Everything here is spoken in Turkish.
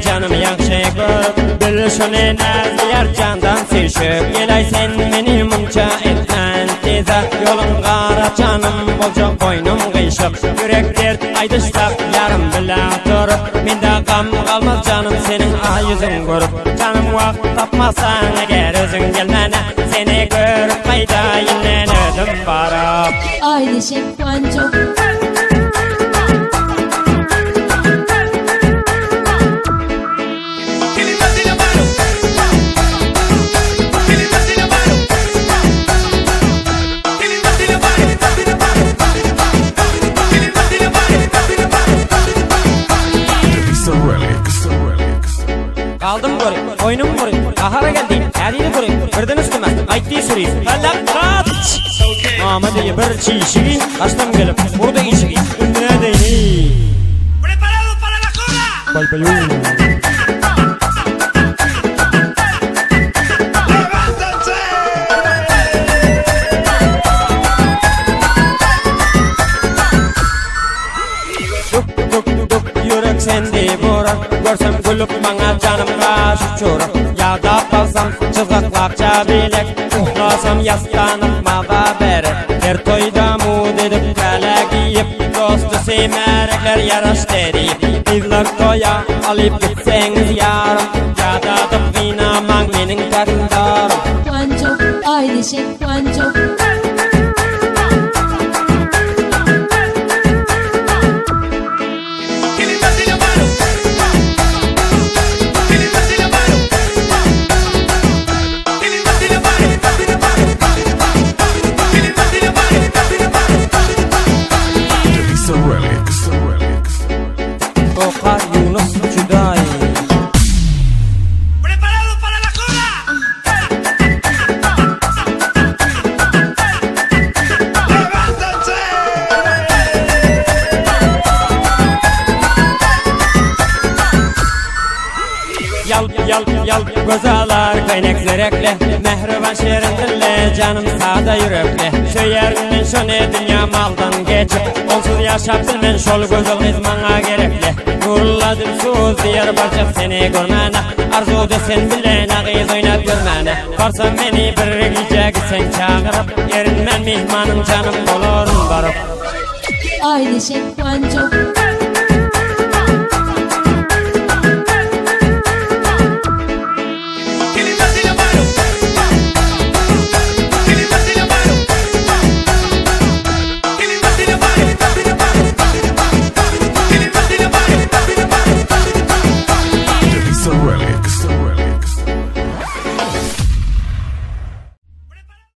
canım yaxşı görüp Bilişini naziyar candan seçip Gelay sen meni munca etmen teza Yolun qara canım bolca boynum qıyşıp Yürek dert aydışlap yarım bila durup Mende qam qalmaz canım senin ay yüzün görüp Canım vaqt tapmasan eğer özün gelmene Seni görüp qayda yinen ödüm barıp Ailesek Pancho Kaldım buraya, oyunum buraya, kahara geldim, her yeri buraya, birden üstüme, ayttiği süreyim, felakat! Ahmet'e bir çiğişi, kaçtım gelip, burada işi, üstüne değin. Preparado para la cola! Bay bay. Yürek sende boran Görsem gülüp bana canım karşı çorak Ya da kalsam çızgaklarca bilek Uhlasam yaslanıp mağa beri Her toyda mud edip kala giyip Dostu seymerekler yaraş deriyip Bizler toya alıp gitseniz yarım Ya da tıpkinaman menin takındarım Pancho, ailesek Pancho Kokar Yunus Çuday Preparado para la cola! ¡Levántense! Yal Gözalar kaynak zerekle Mehriban şerin dille Canım sağda yürekle Şu yerinden şu ne dünya maldan geçip Onsuz yaşap bilmen şol gözül hizmana gerekli Nurladım söz diyer barcak seni görmene Arzu desen bilen ağız oynat görmene Varsan beni bir gece gitsen çağırıp Erinmen mihmanım canım olurun barıp Ailesek Pancho